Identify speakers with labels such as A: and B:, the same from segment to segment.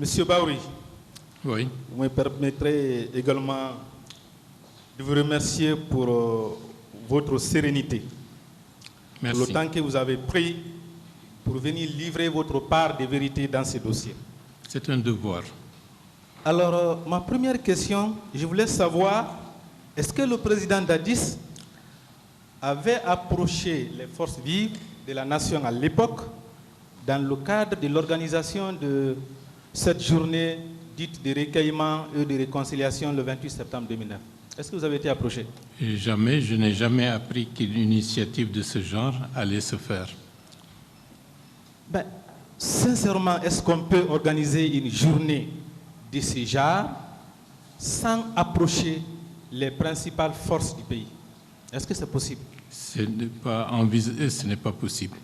A: Monsieur Baouri,
B: Oui.
A: vous me permettrez également de vous remercier pour votre sérénité.
B: Merci.
A: Pour le temps que vous avez pris pour venir livrer votre part de vérité dans ces dossiers.
B: C'est un devoir.
A: Alors, ma première question, je voulais savoir, est-ce que le président Dadis avait approché les forces vives de la nation à l'époque dans le cadre de l'organisation de cette journée dite de recueillement et de réconciliation le 28 septembre 2009? Est-ce que vous avez été approché?
B: Et je n'ai jamais appris qu'une initiative de ce genre allait se faire.
A: Ben, sincèrement, est-ce qu'on peut organiser une journée de ce genre sans approcher les principales forces du pays? Est-ce que c'est possible?
B: Ce n'est pas possible.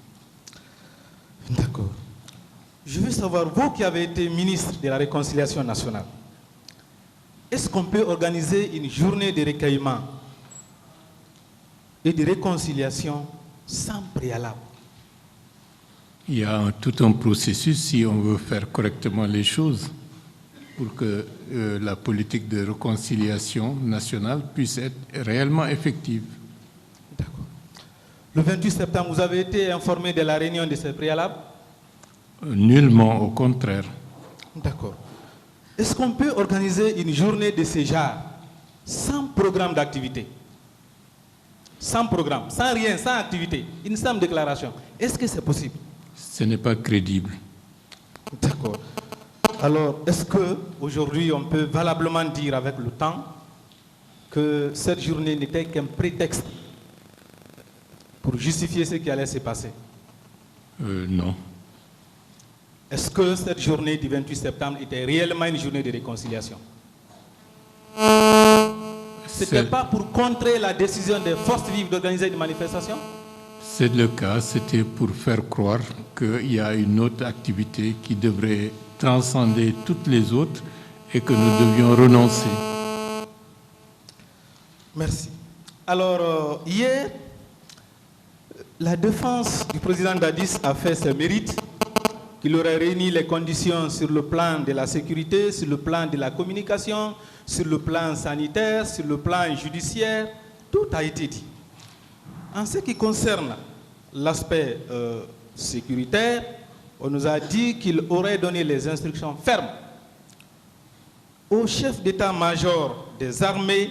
A: D'accord. Je veux savoir, vous qui avez été ministre de la Réconciliation nationale, est-ce qu'on peut organiser une journée de recueillement et de réconciliation sans préalable?
B: Il y a tout un processus si on veut faire correctement les choses pour que la politique de réconciliation nationale puisse être réellement effective.
A: D'accord. Le 28 septembre, vous avez été informé de la réunion de ces préalables?
B: Nullement, au contraire.
A: D'accord. Est-ce qu'on peut organiser une journée de ce genre sans programme d'activité? Sans programme, sans rien, sans activité, une simple déclaration. Est-ce que c'est possible?
B: Ce n'est pas crédible.
A: D'accord. Alors, est-ce qu'aujourd'hui, on peut valablement dire avec le temps que cette journée n'était qu'un prétexte pour justifier ce qui allait se passer?
B: Non.
A: Est-ce que cette journée du 28 septembre était réellement une journée de réconciliation? Ce n'était pas pour contrer la décision des forces vives d'organiser une manifestation?
B: C'est le cas, c'était pour faire croire qu'il y a une autre activité qui devrait transcender toutes les autres et que nous devions renoncer.
A: Merci. Alors, hier, la défense du président Dadis a fait ses mérites, qu'il aurait réuni les conditions sur le plan de la sécurité, sur le plan de la communication, sur le plan sanitaire, sur le plan judiciaire. Tout a été dit. En ce qui concerne l'aspect sécuritaire, on nous a dit qu'il aurait donné les instructions fermes au chef d'état-major des armées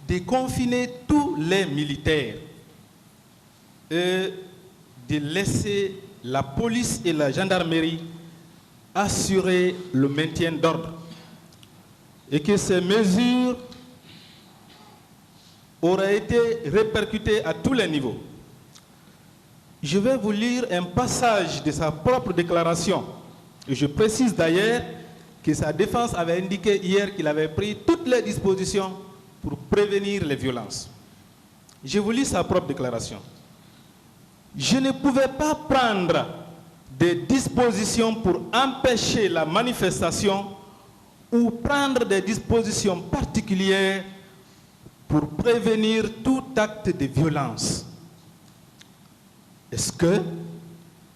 A: de confiner tous les militaires et de laisser la police et la gendarmerie assurer le maintien d'ordre et que ces mesures auraient été répercutées à tous les niveaux. Je vais vous lire un passage de sa propre déclaration. Et je précise d'ailleurs que sa défense avait indiqué hier qu'il avait pris toutes les dispositions pour prévenir les violences. Je vous lis sa propre déclaration. Je ne pouvais pas prendre des dispositions pour empêcher la manifestation ou prendre des dispositions particulières pour prévenir tout acte de violence. Est-ce que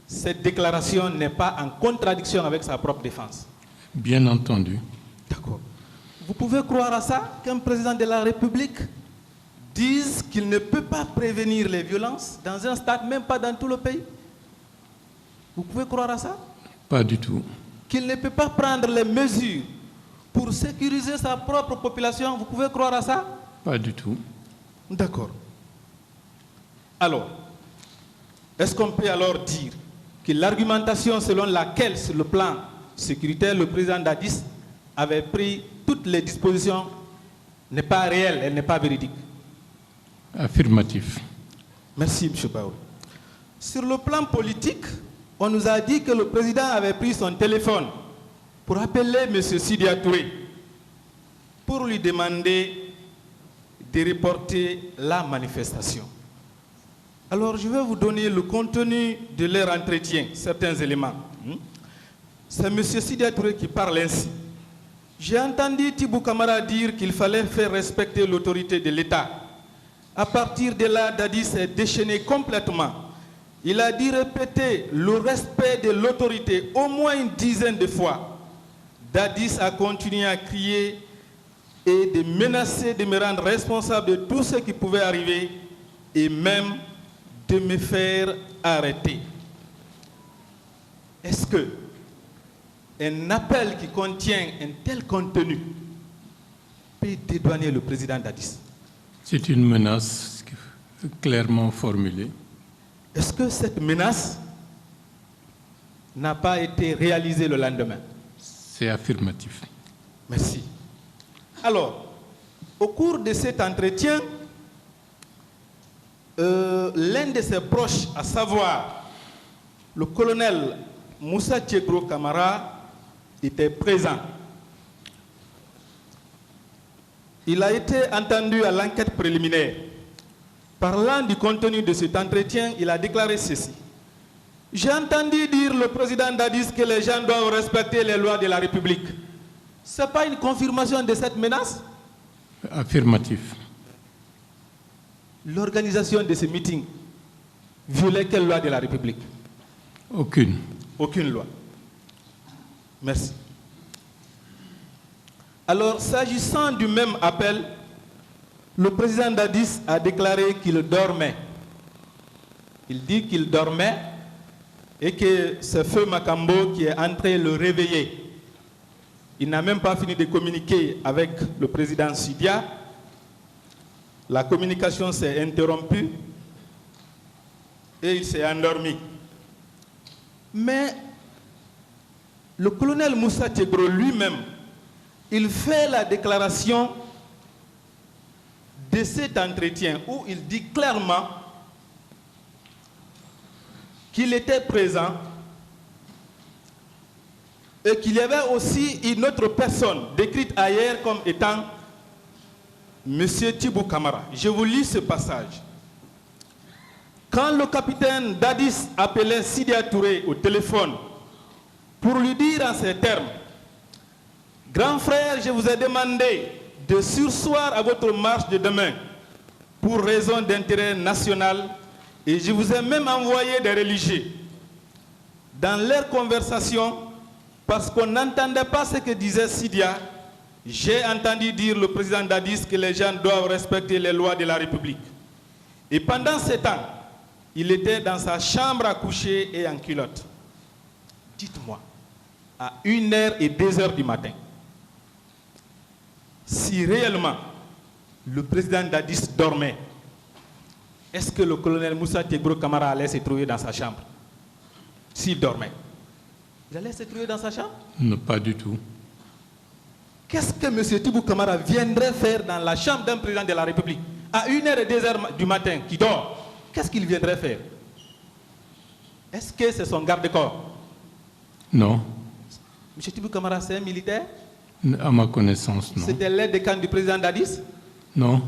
A: cette déclaration n'est pas en contradiction avec sa propre défense?
B: Bien entendu.
A: D'accord. Vous pouvez croire à ça, qu'un président de la République dise qu'il ne peut pas prévenir les violences dans un stade, même pas dans tout le pays? Vous pouvez croire à ça?
B: Pas du tout.
A: Qu'il ne peut pas prendre les mesures pour sécuriser sa propre population? Vous pouvez croire à ça?
B: Pas du tout.
A: D'accord. Alors, est-ce qu'on peut alors dire que l'argumentation selon laquelle, sur le plan sécuritaire, le président Dadis avait pris toutes les dispositions n'est pas réelle, elle n'est pas véridique?
B: Affirmatif.
A: Merci, M. Baouri. Sur le plan politique, on nous a dit que le président avait pris son téléphone pour appeler M. Sidya Touré pour lui demander de reporter la manifestation. Alors, je vais vous donner le contenu de leur entretien, certains éléments. C'est M. Sidya Touré qui parle ainsi. J'ai entendu Tibou Kamara dire qu'il fallait faire respecter l'autorité de l'État. À partir de là, Dadis s'est déchaîné complètement. Il a dit répéter le respect de l'autorité au moins une dizaine de fois. Dadis a continué à crier et de menacer de me rendre responsable de tout ce qui pouvait arriver et même de me faire arrêter. Est-ce que un appel qui contient un tel contenu peut dédouaner le président Dadis?
B: C'est une menace clairement formulée.
A: Est-ce que cette menace n'a pas été réalisée le lendemain?
B: C'est affirmatif.
A: Merci. Alors, au cours de cet entretien, l'un de ses proches, à savoir le colonel Moussa Tchegro Camara, était présent. Il a été entendu à l'enquête préliminaire. Parlant du contenu de cet entretien, il a déclaré ceci. J'ai entendu dire le président Dadis que les gens doivent respecter les lois de la République. Ce n'est pas une confirmation de cette menace?
B: Affirmatif.
A: L'organisation de ce meeting violait quelle loi de la République?
B: Aucune.
A: Aucune loi. Merci. Alors, s'agissant du même appel, le président Dadis a déclaré qu'il dormait. Il dit qu'il dormait et que c'est Feu Makambo qui est entré le réveiller. Il n'a même pas fini de communiquer avec le président Sidia. La communication s'est interrompue et il s'est endormi. Mais le colonel Moussa Tchegro lui-même, il fait la déclaration de cet entretien où il dit clairement qu'il était présent et qu'il y avait aussi une autre personne décrite ailleurs comme étant M. Thibou Camara. Je vous lis ce passage. Quand le capitaine Dadis appelait Sidia Touré au téléphone pour lui dire en ces termes: grand frère, je vous ai demandé de surseoir à votre marche de demain pour raison d'intérêt national et je vous ai même envoyé des religieux. Dans leur conversation, parce qu'on n'entendait pas ce que disait Sidia, j'ai entendu dire le président Dadis que les gens doivent respecter les lois de la République. Et pendant ce temps, il était dans sa chambre à coucher et en culotte. Dites-moi, à 1h et 2h du matin, si réellement le président Dadis dormait, est-ce que le colonel Moussa Tchegro Camara allait se trouver dans sa chambre? S'il dormait, il allait se trouver dans sa chambre?
B: Non, pas du tout.
A: Qu'est-ce que M. Thibou Camara viendrait faire dans la chambre d'un président de la République à 1h et 2h du matin qui dort? Qu'est-ce qu'il viendrait faire? Est-ce que c'est son garde-corps?
B: Non.
A: M. Thibou Camara, c'est un militaire?
B: À ma connaissance, non.
A: C'était l'aide de camp du président Dadis?
B: Non.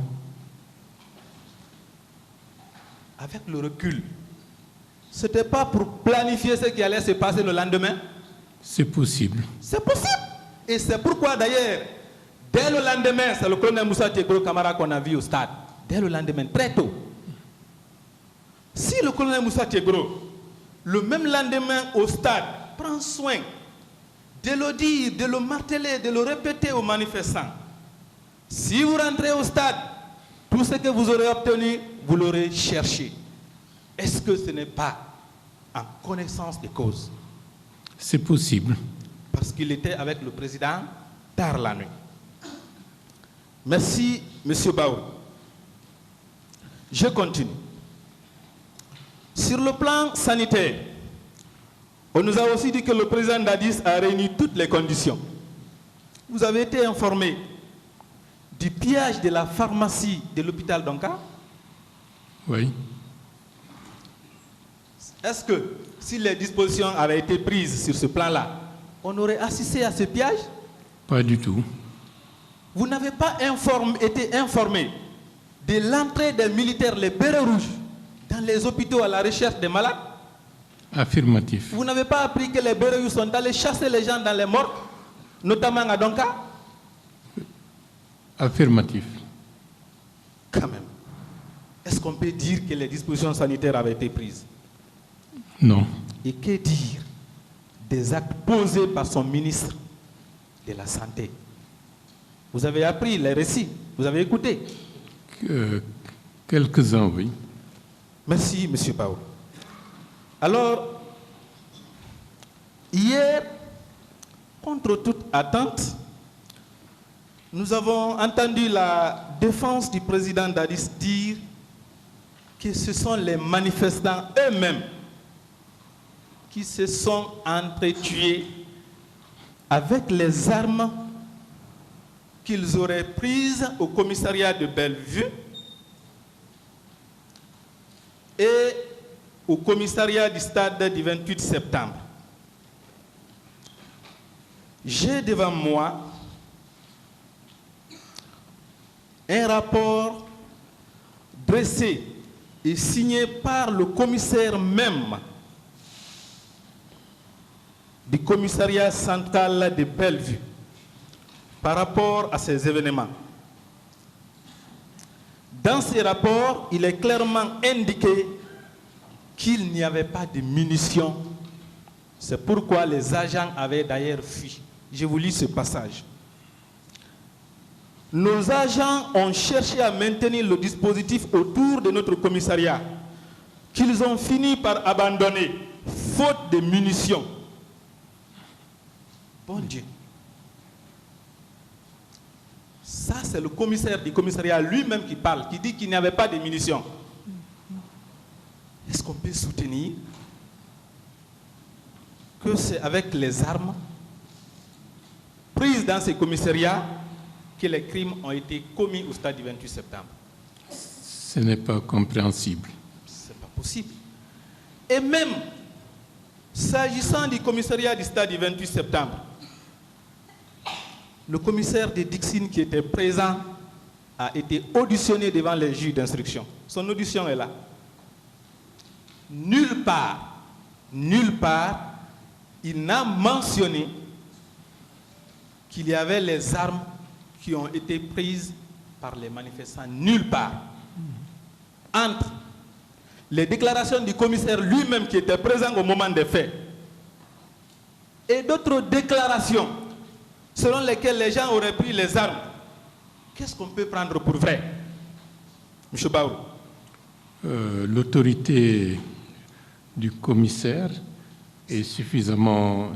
A: Avec le recul, ce n'était pas pour planifier ce qui allait se passer le lendemain?
B: C'est possible.
A: C'est possible. Et c'est pourquoi d'ailleurs, dès le lendemain, c'est le colonel Moussa Tchegro Camara qu'on a vu au stade. Dès le lendemain, très tôt. Si le colonel Moussa Tchegro, le même lendemain au stade, prend soin de le dire, de le marteler, de le répéter aux manifestants, si vous rentrez au stade, tout ce que vous aurez obtenu, vous l'aurez cherché. Est-ce que ce n'est pas en connaissance de cause?
B: C'est possible.
A: Parce qu'il était avec le président tard la nuit. Merci, M. Baou. Je continue. Sur le plan sanitaire, on nous a aussi dit que le président Dadis a réuni toutes les conditions. Vous avez été informé du pillage de la pharmacie de l'hôpital d'Onka?
B: Oui.
A: Est-ce que si les dispositions avaient été prises sur ce plan-là, on aurait assisté à ce pillage?
B: Pas du tout.
A: Vous n'avez pas été informé de l'entrée des militaires, les bérets rouges, dans les hôpitaux à la recherche des malades?
B: Affirmatif.
A: Vous n'avez pas appris que les bérets rouges sont allés chasser les gens dans les morgues, notamment à Donka?
B: Affirmatif.
A: Quand même. Est-ce qu'on peut dire que les dispositions sanitaires avaient été prises?
B: Non.
A: Et que dire des actes posés par son ministre de la santé. Vous avez appris les récits, vous avez écouté.
B: Quelques-uns, oui.
A: Merci, M. Pao. Alors, hier, contre toute attente, nous avons entendu la défense du président Dadis dire que ce sont les manifestants eux-mêmes qui se sont entretués avec les armes qu'ils auraient prises au commissariat de Bellevue et au commissariat du stade du 28 septembre. J'ai devant moi un rapport dressé et signé par le commissaire même du commissariat central de Bellevue par rapport à ces événements. Dans ces rapports, il est clairement indiqué qu'il n'y avait pas de munitions. C'est pourquoi les agents avaient d'ailleurs fui. Je vous lis ce passage. Nos agents ont cherché à maintenir le dispositif autour de notre commissariat, qu'ils ont fini par abandonner, faute de munitions. Bon Dieu. Ça, c'est le commissaire du commissariat lui-même qui parle, qui dit qu'il n'y avait pas de munitions. Est-ce qu'on peut soutenir que c'est avec les armes prises dans ces commissariats que les crimes ont été commis au stade du 28 septembre?
B: Ce n'est pas compréhensible.
A: Ce n'est pas possible. Et même, s'agissant du commissariat du stade du 28 septembre, le commissaire de Dixine qui était présent a été auditionné devant les juges d'instruction. Son audition est là. Nulle part, il n'a mentionné qu'il y avait les armes qui ont été prises par les manifestants. Nulle part. Entre les déclarations du commissaire lui-même qui était présent au moment des faits et d'autres déclarations selon lesquelles les gens auraient pris les armes, qu'est-ce qu'on peut prendre pour vrai, M. Baourou?
B: L'autorité du commissaire est suffisamment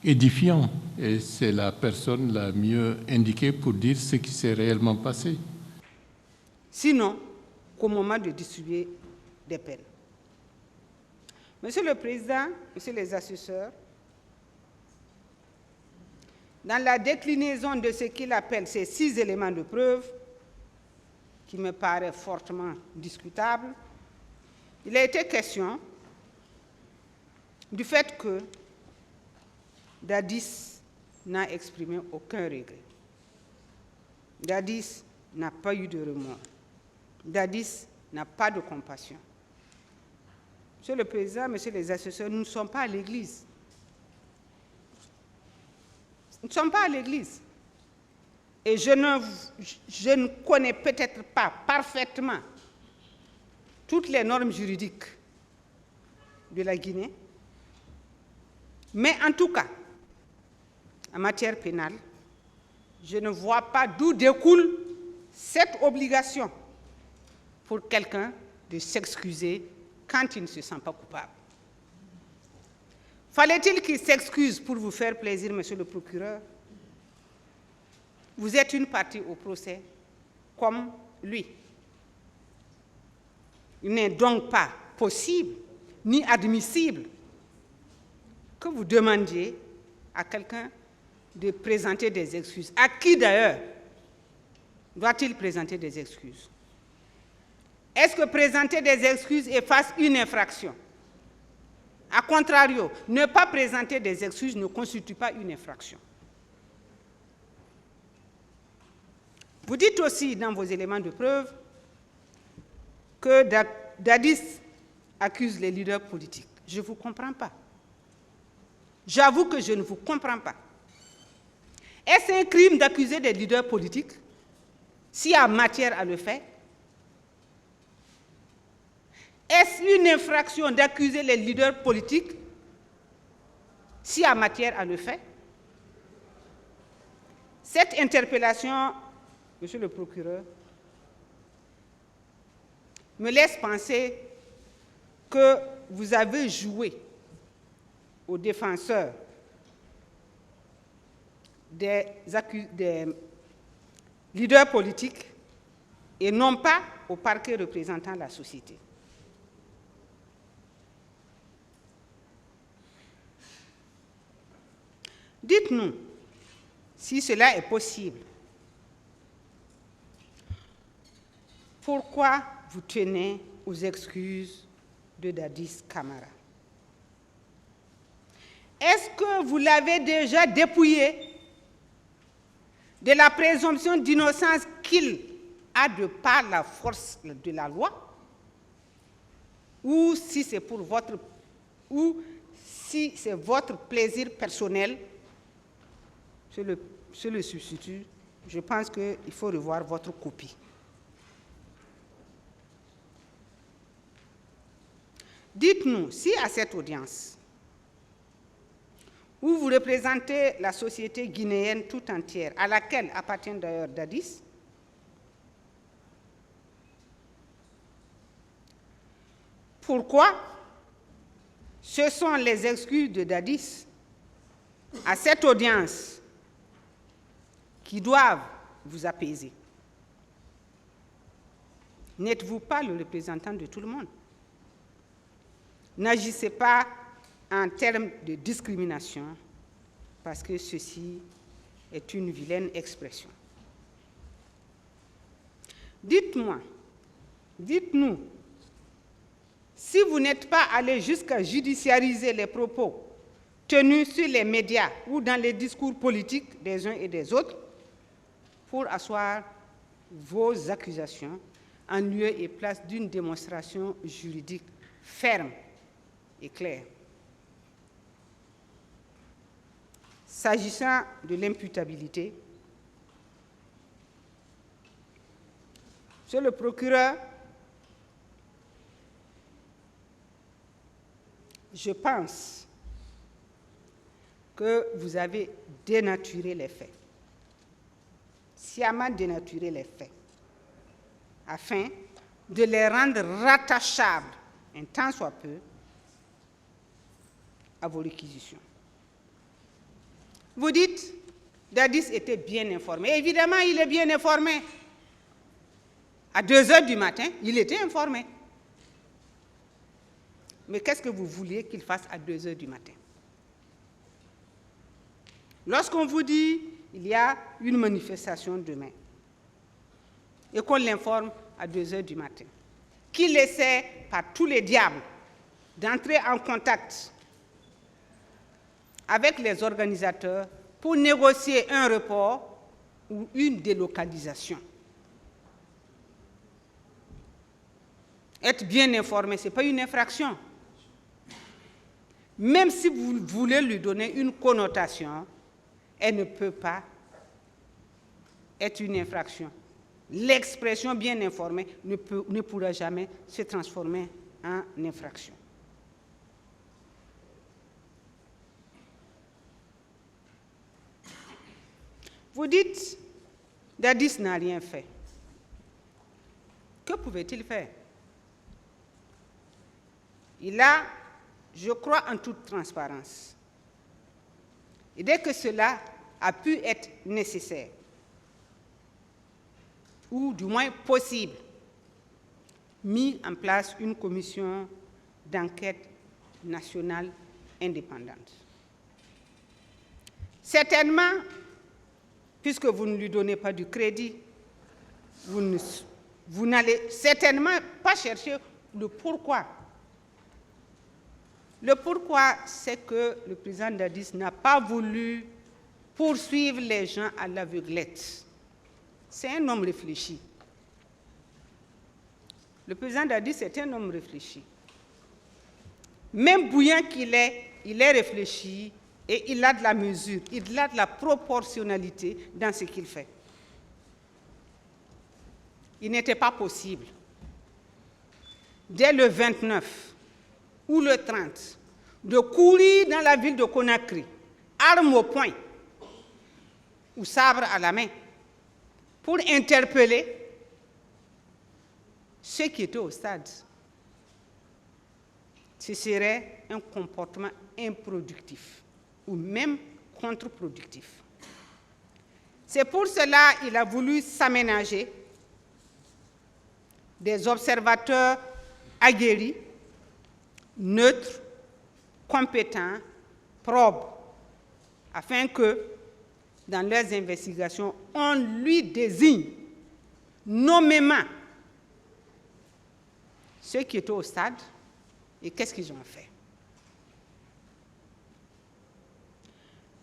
B: édifiant et c'est la personne la mieux indiquée pour dire ce qui s'est réellement passé.
C: Sinon, qu'au moment de distribuer des peines. Monsieur le Président, Monsieur les assesseurs, dans la déclinaison de ce qu'il appelle ces 6 éléments de preuve, qui me paraît fortement discutable, il a été question du fait que Dadis n'a exprimé aucun regret. Dadis n'a pas eu de remords. Dadis n'a pas de compassion. Monsieur le Président, Monsieur les assesseurs, nous ne sommes pas à l'Église. Nous ne sommes pas à l'Église. Et je ne connais peut-être pas parfaitement toutes les normes juridiques de la Guinée, mais en tout cas, en matière pénale, je ne vois pas d'où découle cette obligation pour quelqu'un de s'excuser quand il ne se sent pas coupable. Fallait-il qu'il s'excuse pour vous faire plaisir, Monsieur le procureur? Vous êtes une partie au procès, comme lui. Il n'est donc pas possible, ni admissible, que vous demandiez à quelqu'un de présenter des excuses. À qui d'ailleurs doit-il présenter des excuses? Est-ce que présenter des excuses efface une infraction? A contrario, ne pas présenter des excuses ne constitue pas une infraction. Vous dites aussi dans vos éléments de preuve que Dadis accuse les leaders politiques. Je ne vous comprends pas. J'avoue que je ne vous comprends pas. Est-ce un crime d'accuser des leaders politiques s'il y a matière à le faire? Est-ce une infraction d'accuser les leaders politiques s'il y a matière à le faire? Cette interpellation, Monsieur le procureur, me laisse penser que vous avez joué aux défenseurs des leaders politiques et non pas au parquet représentant la société. Dites-nous si cela est possible. Pourquoi vous tenez aux excuses de Dadis Camara? Est-ce que vous l'avez déjà dépouillé de la présomption d'innocence qu'il a de par la force de la loi? Ou si c'est pour votre plaisir personnel, je le substitue, je pense qu'il faut revoir votre copie. Dites-nous si à cette audience, où vous représentez la société guinéenne tout entière, à laquelle appartient d'ailleurs Dadis, pourquoi ce sont les excuses de Dadis à cette audience qui doivent vous apaiser? N'êtes-vous pas le représentant de tout le monde? N'agissez pas en termes de discrimination, parce que ceci est une vilaine expression. Dites-nous, si vous n'êtes pas allé jusqu'à judiciariser les propos tenus sur les médias ou dans les discours politiques des uns et des autres pour asseoir vos accusations en lieu et place d'une démonstration juridique ferme et claire. S'agissant de l'imputabilité, Monsieur le procureur, je pense que vous avez dénaturé les faits, sciemment dénaturé les faits, afin de les rendre rattachables, un tant soit peu, à vos réquisitions. Vous dites, Dadis était bien informé. Évidemment, il est bien informé. À 2h du matin, il était informé. Mais qu'est-ce que vous vouliez qu'il fasse à 2h du matin? Lorsqu'on vous dit il y a une manifestation demain et qu'on l'informe à 2h du matin, qu'il essaie par tous les diables d'entrer en contact avec les organisateurs pour négocier un report ou une délocalisation. Être bien informé, ce n'est pas une infraction. Même si vous voulez lui donner une connotation, elle ne peut pas être une infraction. L'expression bien informé ne pourra jamais se transformer en infraction. Vous dites, Dadis n'a rien fait. Que pouvait-il faire? Il a, je crois en toute transparence, et dès que cela a pu être nécessaire, ou du moins possible, mis en place une commission d'enquête nationale indépendante. Certainement, puisque vous ne lui donnez pas du crédit, vous n'allez certainement pas chercher le pourquoi. Le pourquoi, c'est que le président Dadis n'a pas voulu poursuivre les gens à l'aveuglette. C'est un homme réfléchi. Le président Dadis est un homme réfléchi. Même bouillant qu'il est, il est réfléchi et il a de la mesure, il a de la proportionnalité dans ce qu'il fait. Il n'était pas possible, dès le 29 ou le 30, de courir dans la ville de Conakry, arme au poing, ou sabre à la main pour interpeller ceux qui étaient au stade. Ce serait un comportement improductif ou même contre-productif. C'est pour cela qu'il a voulu s'aménager des observateurs aguerris, neutres, compétents, probes, afin que, dans leurs investigations, on lui désigne nommément ceux qui étaient au stade et qu'est-ce qu'ils ont fait.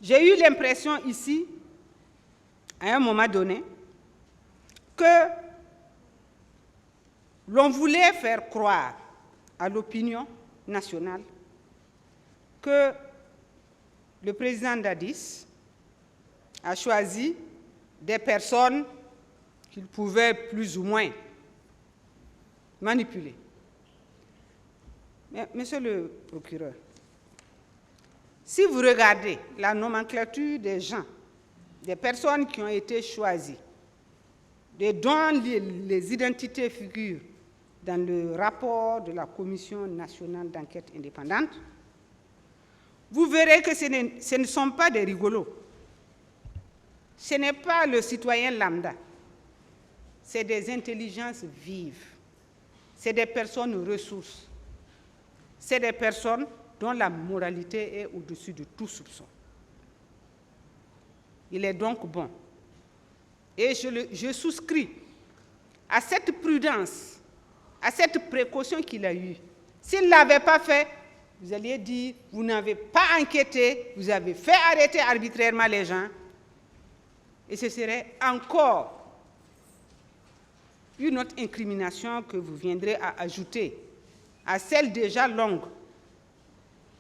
C: J'ai eu l'impression ici, à un moment donné, que l'on voulait faire croire à l'opinion nationale que le président Dadis a choisi des personnes qu'il pouvait plus ou moins manipuler. Mais, monsieur le procureur, si vous regardez la nomenclature des gens, des personnes qui ont été choisies, dont les identités figurent dans le rapport de la Commission nationale d'enquête indépendante, vous verrez que ce ne sont pas des rigolos. Ce n'est pas le citoyen lambda. C'est des intelligences vives. C'est des personnes ressources. C'est des personnes dont la moralité est au-dessus de tout soupçon. Il est donc bon. Et je souscris à cette prudence, à cette précaution qu'il a eue. S'il ne l'avait pas fait, vous alliez dire, vous n'avez pas enquêté, vous avez fait arrêter arbitrairement les gens, et ce serait encore une autre incrimination que vous viendrez à ajouter à celle déjà longue